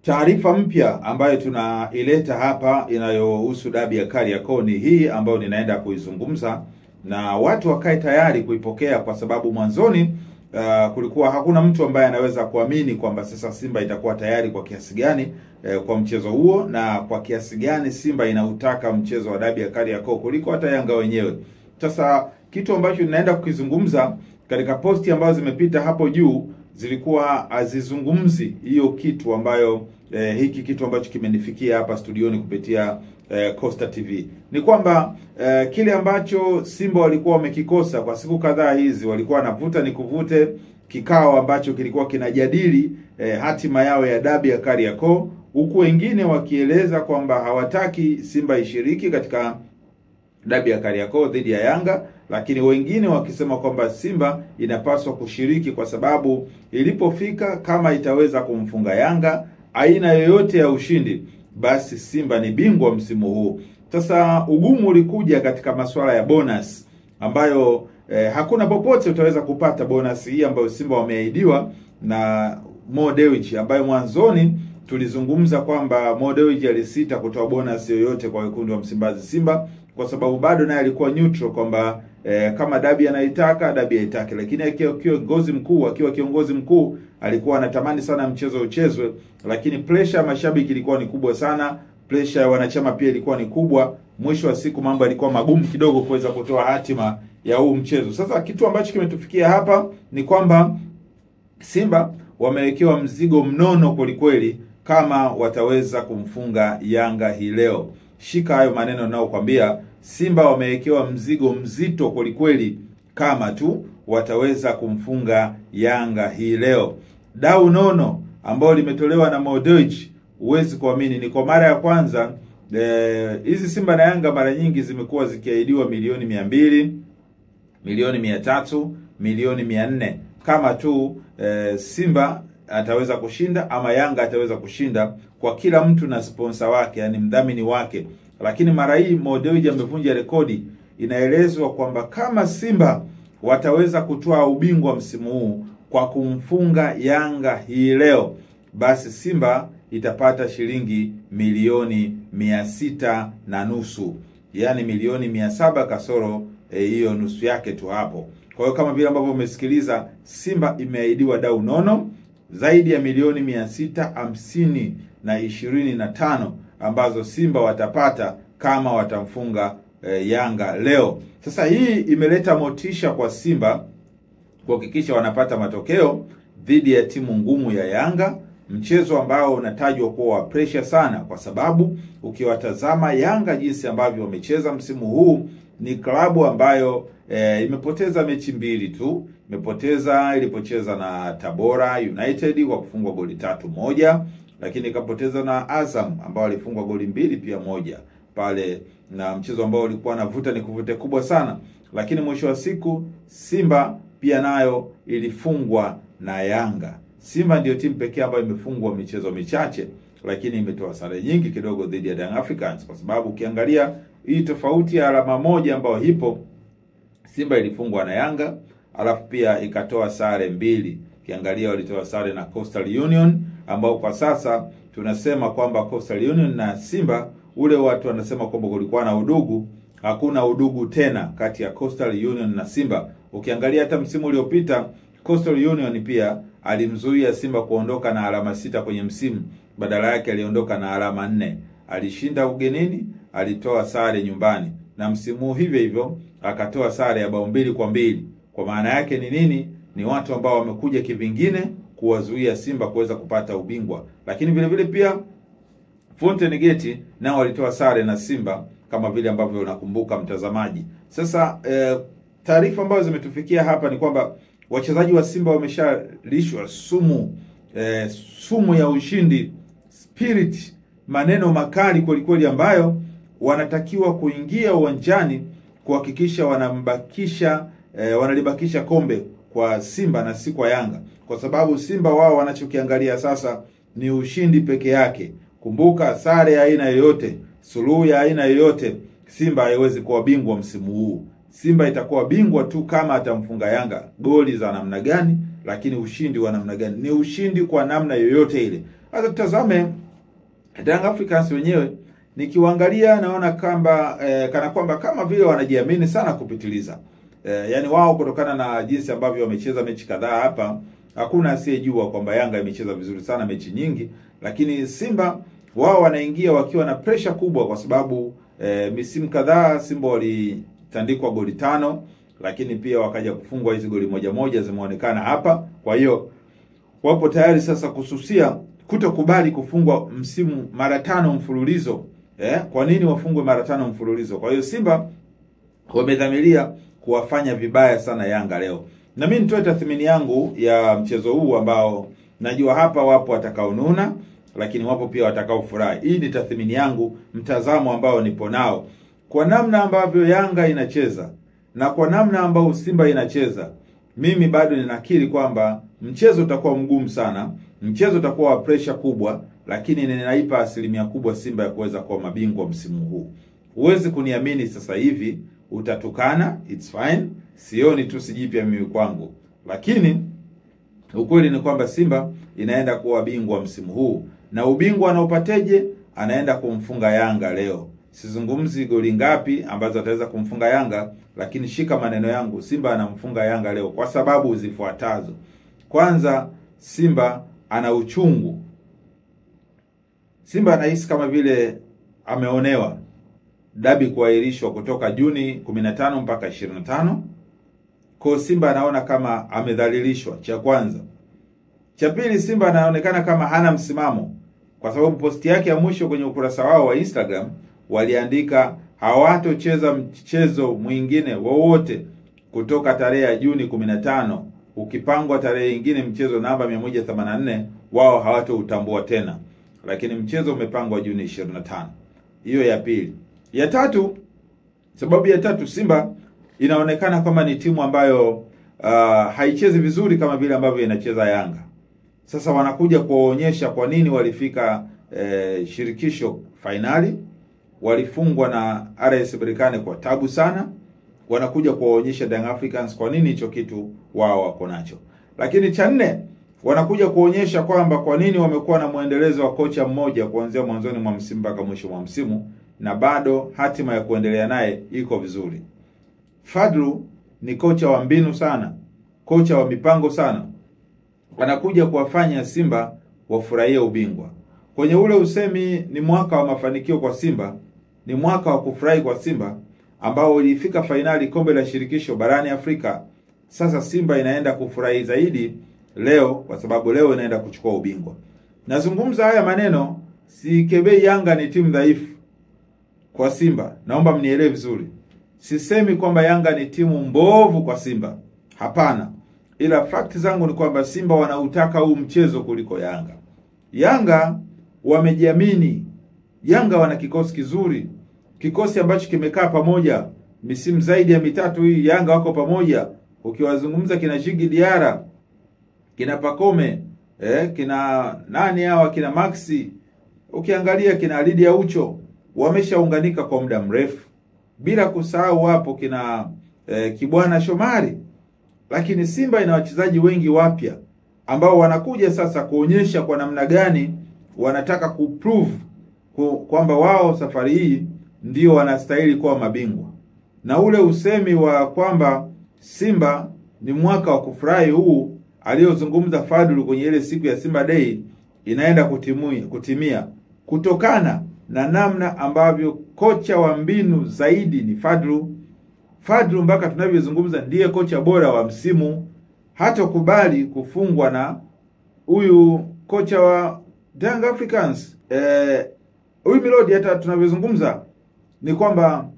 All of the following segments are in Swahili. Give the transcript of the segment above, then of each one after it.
Taarifa mpya ambayo tunaileta hapa inayohusu dabi ya Kariakoo ni hii ambayo ninaenda kuizungumza, na watu wakae tayari kuipokea, kwa sababu mwanzoni kulikuwa hakuna mtu ambaye anaweza kuamini kwamba sasa Simba itakuwa tayari kwa kiasi gani kwa mchezo huo, na kwa kiasi gani Simba inautaka mchezo wa dabi ya Kariakoo kuliko hata Yanga wenyewe. Sasa kitu ambacho ninaenda kukizungumza katika posti ambazo zimepita hapo juu zilikuwa azizungumzi hiyo kitu ambayo hiki kitu ambacho kimenifikia hapa studioni kupitia Costa TV. Ni kwamba kile ambacho Simba walikuwa wamekikosa kwa siku kadhaa hizi, walikuwa navuta ni kuvute kikao ambacho kilikuwa kinajadili hatima yao ya dabi ya Kariakoo, huku wengine wakieleza kwamba hawataki Simba ishiriki katika dabi ya Kariakoo dhidi ya Yanga, lakini wengine wakisema kwamba Simba inapaswa kushiriki kwa sababu ilipofika, kama itaweza kumfunga Yanga aina yoyote ya ushindi, basi Simba ni bingwa msimu huu. Sasa ugumu ulikuja katika masuala ya bonus ambayo hakuna popote utaweza kupata bonus hii ambayo Simba wameahidiwa na Mo Dewji, ambayo mwanzoni tulizungumza kwamba Mo Dewji alisita kutoa bonus yoyote kwa wekundu wa Msimbazi Simba, kwa sababu bado naye alikuwa neutral kwamba kama dabi anaitaka dabi haitaki, lakini akiwa kiongozi mkuu alikuwa anatamani sana mchezo uchezwe, lakini pressure ya mashabiki ilikuwa ni kubwa sana, pressure ya wanachama pia ilikuwa ni kubwa. Mwisho wa siku mambo yalikuwa magumu kidogo kuweza kutoa hatima ya huu mchezo. Sasa kitu ambacho kimetufikia hapa ni kwamba Simba wamewekewa mzigo mnono kwelikweli kama wataweza kumfunga Yanga hii leo. Shika hayo maneno ninayokuambia, Simba wamewekewa mzigo mzito kwelikweli kama tu wataweza kumfunga Yanga hii leo. Dau nono ambao limetolewa na Mo Dewji, huwezi kuamini, ni kwa mara ya kwanza hizi Simba na Yanga mara nyingi zimekuwa zikiahidiwa milioni 200, milioni 300, milioni 400 kama tu Simba ataweza kushinda ama Yanga ataweza kushinda, kwa kila mtu na sponsor wake, yani mdhamini wake. Lakini mara hii Mo Dewji amevunja rekodi. Inaelezwa kwamba kama Simba wataweza kutoa ubingwa msimu huu kwa kumfunga Yanga hii leo, basi Simba itapata shilingi milioni 600 na nusu, yani milioni 700 kasoro hiyo nusu yake tu hapo. Kwa hiyo kama vile ambavyo umesikiliza, Simba imeahidiwa dau nono zaidi ya milioni 625 ambazo Simba watapata kama watamfunga Yanga leo. Sasa hii imeleta motisha kwa Simba kuhakikisha wanapata matokeo dhidi ya timu ngumu ya Yanga, mchezo ambao unatajwa kuwa wa pressure sana, kwa sababu ukiwatazama Yanga jinsi ambavyo wamecheza msimu huu, ni klabu ambayo imepoteza mechi mbili tu. Ilipocheza na Tabora United kwa kufungwa goli 3-1, lakini ikapoteza na Azam ambao walifungwa goli 2 pia 1 pale, na mchezo ambao ulikuwa navuta ni kuvute kubwa sana. Lakini mwisho wa siku Simba pia nayo ilifungwa na Yanga. Simba ndio timu pekee ambayo imefungwa michezo michache, lakini imetoa sare nyingi kidogo dhidi ya Young Africans, kwa sababu ukiangalia hii tofauti ya alama moja ambayo hipo, Simba ilifungwa na Yanga alafu pia ikatoa sare 2. Ukiangalia walitoa sare na Coastal Union, ambao kwa sasa tunasema kwamba Coastal Union na Simba, ule watu wanasema kwamba kulikuwa na udugu. Hakuna udugu tena kati ya Coastal Union na Simba. Ukiangalia hata msimu uliopita Coastal Union pia alimzuia Simba kuondoka na alama 6 kwenye msimu, badala yake aliondoka na alama 4. Alishinda ugenini, alitoa sare nyumbani, na msimu hivyo hivyo akatoa sare ya bao 2-2. Kwa maana yake ni nini? Ni watu ambao wamekuja kivingine kuwazuia Simba kuweza kupata ubingwa. Lakini vile vile pia Fountain Gate nao walitoa sare na Simba, kama vile ambavyo unakumbuka mtazamaji. Sasa taarifa ambazo zimetufikia hapa ni kwamba wachezaji wa Simba wameshalishwa sumu ya ushindi, spirit, maneno makali kweli ambayo wanatakiwa kuingia uwanjani kuhakikisha wanalibakisha kombe kwa Simba na si kwa Yanga, kwa sababu Simba wao wanachokiangalia sasa ni ushindi peke yake. Kumbuka, sare ya aina yoyote, suluhu ya aina yoyote, Simba haiwezi kuwa bingwa msimu huu. Simba itakuwa bingwa tu kama atamfunga Yanga goli za namna gani, lakini ushindi wa namna gani? Ni ushindi kwa namna yoyote ile. Sasa tutazame Young Africans wenyewe. Nikiwaangalia naona kwamba kana kwamba kama vile wanajiamini sana kupitiliza. Yani wao kutokana na jinsi ambavyo wamecheza mechi kadhaa hapa, hakuna asiyejua kwamba Yanga imecheza vizuri sana mechi nyingi, lakini Simba wao wanaingia wakiwa na pressure kubwa kwa sababu misimu kadhaa Simba walitandikwa goli 5, lakini pia wakaja kufungwa hizo goli moja zimeonekana hapa. Kwa hiyo wapo tayari sasa kususia kutokubali kufungwa msimu mara 5 mfululizo. Kwa nini wafungwe mara 5 mfululizo? Kwa hiyo Simba wamedhamiria kuwafanya vibaya sana Yanga leo. Na mimi nitoe tathmini yangu ya mchezo huu ambao najua hapa wapo watakaonuna, lakini wapo pia watakaofurahi. Hii ni tathmini yangu, mtazamo ambao nipo nao. Kwa namna ambavyo Yanga inacheza na kwa namna ambao Simba inacheza, mimi bado ninakiri kwamba mchezo utakuwa mgumu sana, mchezo utakuwa wa pressure kubwa, lakini ninaipa asilimia kubwa Simba ya kuweza kuwa mabingwa msimu huu. Huwezi kuniamini sasa hivi, utatukana, it's fine. Sioni tu sijipya mimi kwangu. Lakini ukweli ni kwamba Simba inaenda kuwa bingwa msimu huu. Na ubingwa anaopateje? Anaenda kumfunga Yanga leo. Sizungumzi goli ngapi ambazo ataweza kumfunga Yanga, lakini shika maneno yangu, Simba anamfunga Yanga leo kwa sababu zifuatazo. Kwanza, Simba ana uchungu. Simba anahisi kama vile ameonewa. Dabi kuahirishwa kutoka Juni 15 mpaka 25. Kwa Simba anaona kama amedhalilishwa, cha kwanza. Cha pili, Simba anaonekana kama hana msimamo kwa sababu posti yake ya mwisho kwenye ukurasa wao wa Instagram waliandika hawatocheza mchezo mwingine wowote kutoka tarehe ya Juni 15. Ukipangwa tarehe nyingine mchezo namba 184 wao hawatoutambua tena. Lakini mchezo umepangwa Juni 25. Hiyo ya pili. Ya tatu, sababu ya tatu, Simba inaonekana kama ni timu ambayo haichezi vizuri kama vile ambavyo inacheza Yanga. Sasa wanakuja kuwaonyesha kwa nini walifika shirikisho finali, walifungwa na RS Berkane kwa tabu sana. Wanakuja kuwaonyesha Young Africans kwa nini hicho kitu wao wako nacho. Lakini cha nne, wanakuja kuonyesha kwamba kwa nini wamekuwa na muendelezo wa kocha mmoja kuanzia mwanzoni mwa msimu mpaka mwisho mwa msimu, na bado hatima ya kuendelea naye iko vizuri. Fadlu ni kocha wa mbinu sana, kocha wa mipango sana. Wanakuja kuwafanya Simba wafurahie ubingwa. Kwenye ule usemi ni mwaka wa mafanikio kwa Simba, ni mwaka wa kufurahi kwa Simba ambao ilifika fainali kombe la shirikisho barani Afrika. Sasa Simba inaenda kufurahi zaidi leo kwa sababu leo inaenda kuchukua ubingwa. Nazungumza haya maneno, sikebei Yanga ni timu dhaifu kwa Simba. Naomba mnielewe vizuri. Sisemi kwamba Yanga ni timu mbovu kwa Simba. Hapana. Ila fakti zangu ni kwamba Simba wanautaka huu mchezo kuliko Yanga. Yanga wamejiamini. Yanga wana kikosi kizuri. Kikosi ambacho kimekaa pamoja misimu zaidi ya 3 hii. Yanga wako pamoja. Ukiwazungumza kina Jigi Diara, kina Pakome, kina nani hawa, kina Maxi, ukiangalia kina Lydia Ucho, wameshaunganika kwa muda mrefu. Bila kusahau hapo kina Kibwana Shomari. Lakini Simba ina wachezaji wengi wapya ambao wanakuja sasa kuonyesha kwa namna gani wanataka kuprove kwamba wao safari hii ndio wanastahili kuwa mabingwa. Na ule usemi wa kwamba Simba ni mwaka wa kufurahi huu aliyozungumza Fadlu kwenye ile siku ya Simba Day inaenda kutimia kutokana na namna ambavyo kocha wa mbinu zaidi ni Fadlu. Fadlu mpaka tunavyozungumza ndiye kocha bora wa msimu. Hata kubali kufungwa na huyu kocha wa Young Africans. Huyu Milodi, hata tunavyozungumza ni kwamba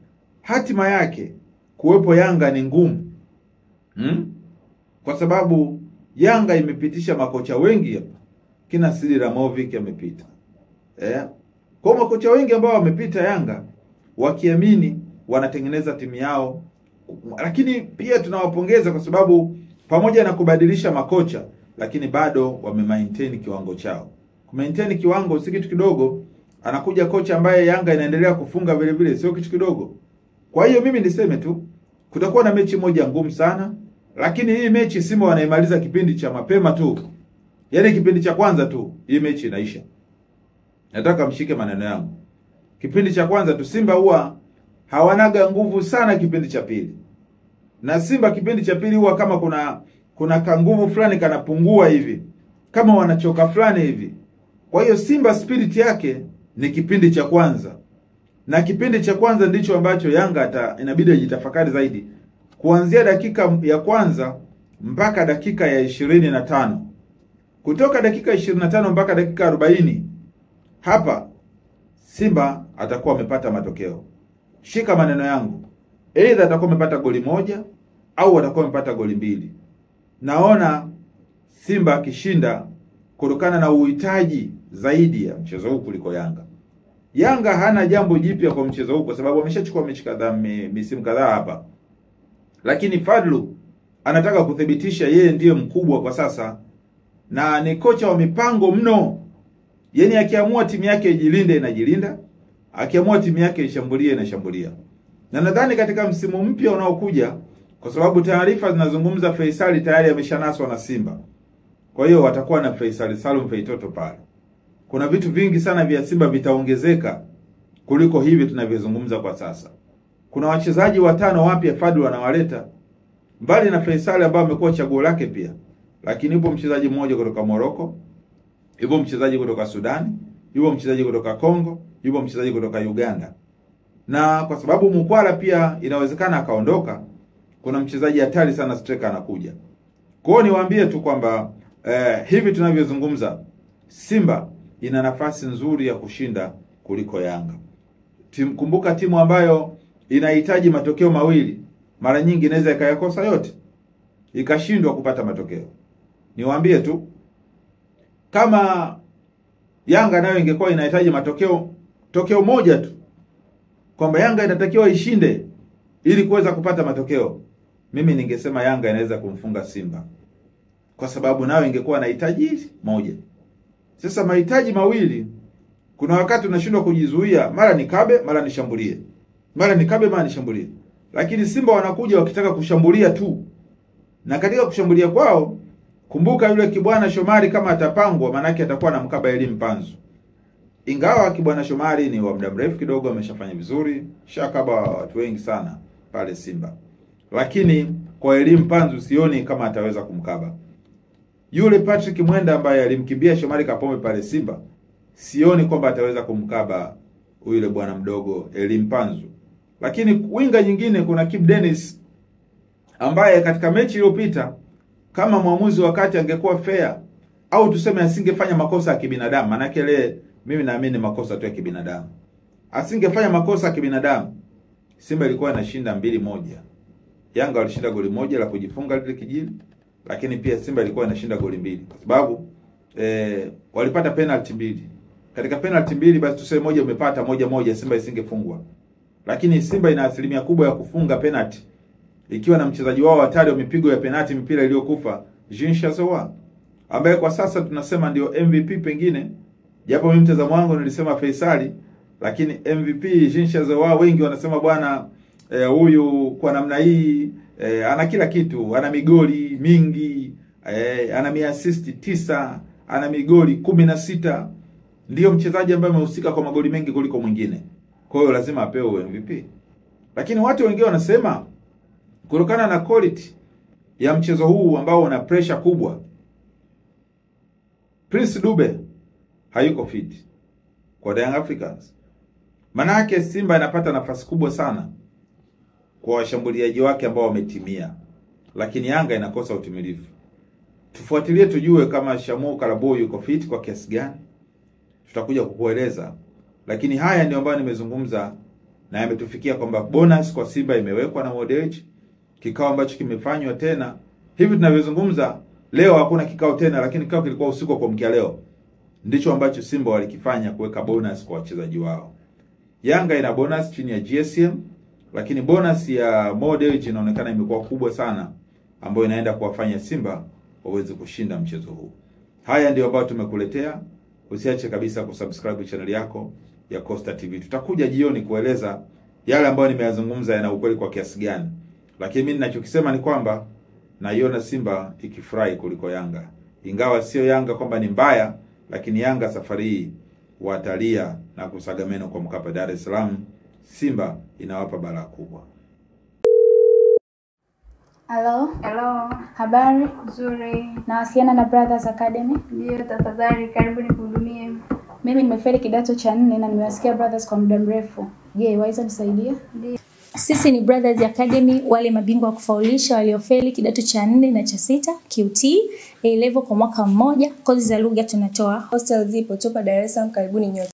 hatima yake kuwepo Yanga ni ngumu. Kwa sababu Yanga imepitisha makocha wengi hapa. Kina Sidi Ramovic amepita. Kwa makocha wengi ambao wamepita Yanga wakiamini wanatengeneza timu yao. Lakini pia tunawapongeza kwa sababu pamoja na kubadilisha makocha lakini bado wamemaintain kiwango chao. Kumaintain kiwango si kitu kidogo. Anakuja kocha ambaye Yanga inaendelea kufunga vile vile, sio kitu kidogo. Kwa hiyo mimi niseme tu kutakuwa na mechi moja ngumu sana, lakini hii mechi Simba wanaimaliza kipindi cha mapema tu. Yaani kipindi cha kwanza tu hii mechi inaisha. nataka mshike maneno yangu. Kipindi cha kwanza tu Simba huwa hawanaga nguvu sana kipindi cha pili. Na Simba kipindi cha pili huwa kama kuna kanguvu fulani kanapungua hivi. Kama wanachoka fulani hivi. Kwa hiyo Simba spirit yake ni kipindi cha kwanza. Na kipindi cha kwanza ndicho ambacho Yanga inabidi ajitafakari zaidi. Kuanzia dakika ya kwanza mpaka dakika ya 25. Kutoka dakika 25 mpaka dakika 40. Hapa Simba atakuwa amepata matokeo. Shika maneno yangu. Either atakuwa amepata goli moja au atakuwa amepata goli mbili. Naona Simba akishinda kutokana na uhitaji zaidi ya mchezo huu kuliko Yanga. Yanga hana jambo jipya kwa mchezo huu kwa sababu ameshachukua mechi kadhaa misimu kadhaa hapa. Lakini Fadlu anataka kuthibitisha yeye ndiye mkubwa kwa sasa na ni kocha wa mipango mno. Yaani akiamua timu yake ijilinde inajilinda, akiamua timu yake ishambulie inashambulia. Na nadhani katika msimu mpya unaokuja kwa sababu taarifa zinazungumza Faisal tayari ameshanaswa na Simba. Kwa hiyo watakuwa na Faisal Salum Feitoto pale. Kuna vitu vingi sana vya Simba vitaongezeka kuliko hivi tunavyozungumza kwa sasa. Kuna wachezaji 5 wapya Fadlu anawaleta. Mbali na Faisal ambao amekuwa chaguo lake pia. Lakini yupo mchezaji mmoja kutoka Morocco, yupo mchezaji kutoka Sudan, yupo mchezaji kutoka Kongo, yupo mchezaji kutoka Uganda. Na kwa sababu Mkwala pia inawezekana akaondoka, kuna mchezaji hatari sana striker anakuja. Kwa hiyo niwaambie tu kwamba hivi tunavyozungumza Simba ina nafasi nzuri ya kushinda kuliko Yanga. Kumbuka timu ambayo inahitaji matokeo mawili mara nyingi inaweza ikayakosa yote ikashindwa kupata matokeo. Niwaambie tu kama Yanga nayo ingekuwa inahitaji tokeo moja tu, kwamba Yanga inatakiwa ishinde ili kuweza kupata matokeo, mimi ningesema Yanga inaweza kumfunga Simba. Kwa sababu nayo ingekuwa inahitaji moja. Sasa mahitaji mawili, kuna wakati unashindwa kujizuia, mara nikabe, mara nishambulie. Mara nikabe, mara nishambulie. Lakini Simba wanakuja wakitaka kushambulia tu. Na katika kushambulia kwao, kumbuka yule Kibwana Shomari kama atapangwa, manake atakuwa na mkaba Elie Mpanzu. Ingawa Kibwana Shomari ni wa muda mrefu kidogo, ameshafanya vizuri, shakaba watu wengi sana pale Simba. Lakini kwa Elie Mpanzu sioni kama ataweza kumkaba. Yule Patrick Mwenda ambaye alimkimbia Shomari Kapombe pale Simba, sioni kwamba ataweza kumkaba yule bwana mdogo Elie Mpanzu. Lakini winga nyingine kuna Kibu Denis ambaye katika mechi iliyopita kama mwamuzi wakati angekuwa fair au tuseme asingefanya makosa ya kibinadamu, manake ile mimi naamini makosa tu ya kibinadamu. Asingefanya makosa ya kibinadamu, Simba ilikuwa inashinda 2-1. Yanga walishinda goli moja la kujifunga lile kijili, lakini pia Simba ilikuwa inashinda goli 2 kwa sababu walipata penalty 2. Katika penalty 2 basi tuseme moja umepata moja Simba isingefungwa. Lakini Simba ina asilimia kubwa ya kufunga penalty ikiwa na mchezaji wao hatari wa mipigo ya penalty mpira iliyokufa Jean Chazoa, ambaye kwa sasa tunasema ndio MVP pengine, japo mimi mtazamo wangu nilisema Faisali, lakini MVP Jean Chazoa wengi wanasema bwana huyu kwa namna hii ana kila kitu, ana migoli mingi, ana assist 9, ana migoli 16, ndio mchezaji ambaye amehusika kwa magoli mengi kuliko mwingine. Kwa hiyo lazima apewe MVP. Lakini watu wengine wanasema kutokana na quality ya mchezo huu ambao una pressure kubwa, Prince Dube hayuko fit kwa The Young Africans. Manake Simba inapata nafasi kubwa sana kwa washambuliaji wake ambao wametimia, lakini Yanga inakosa utimilifu. Tufuatilie tujue kama Shamu Karabo yuko fit kwa kiasi gani. Tutakuja kukueleza. Lakini haya ndio ambayo nimezungumza na yametufikia kwamba bonus kwa Simba imewekwa na Modric, kikao ambacho kimefanywa tena. Hivi tunavyozungumza leo hakuna kikao tena, lakini kikao kilikuwa usiku kwa mkia leo. Ndicho ambacho Simba walikifanya kuweka bonus kwa wachezaji wao. Yanga ina bonus chini ya GSM, lakini bonus ya Modric inaonekana imekuwa kubwa sana, ambayo inaenda kuwafanya Simba waweze kushinda mchezo huu. Haya ndio ambayo tumekuletea. Usiache kabisa kusubscribe channel yako ya Costa TV. Tutakuja jioni kueleza yale ambayo nimeyazungumza yana ukweli kwa kiasi gani. Lakini mimi ninachokisema ni kwamba naiona Simba ikifurahi kuliko Yanga. Ingawa sio Yanga kwamba ni mbaya, lakini Yanga safari hii watalia na kusaga meno kwa Mkapa. Dar es Salaam Simba inawapa balaa kubwa. Hello. Hello. Habari? Nzuri. Nawasiliana na Brothers Academy? Ndio, tafadhali karibu nikuhudumie. Mimi nimefeli kidato cha 4 na nimewasikia Brothers kwa muda mrefu. Je, waweza nisaidia? Ndio. Sisi ni Brothers Academy, wale mabingwa wa kufaulisha waliofeli kidato cha 4 na cha 6, QT, A level kwa mwaka mmoja. Kozi za lugha tunatoa. Hostel zipo, tupo Dar es Salaam, karibuni nyote.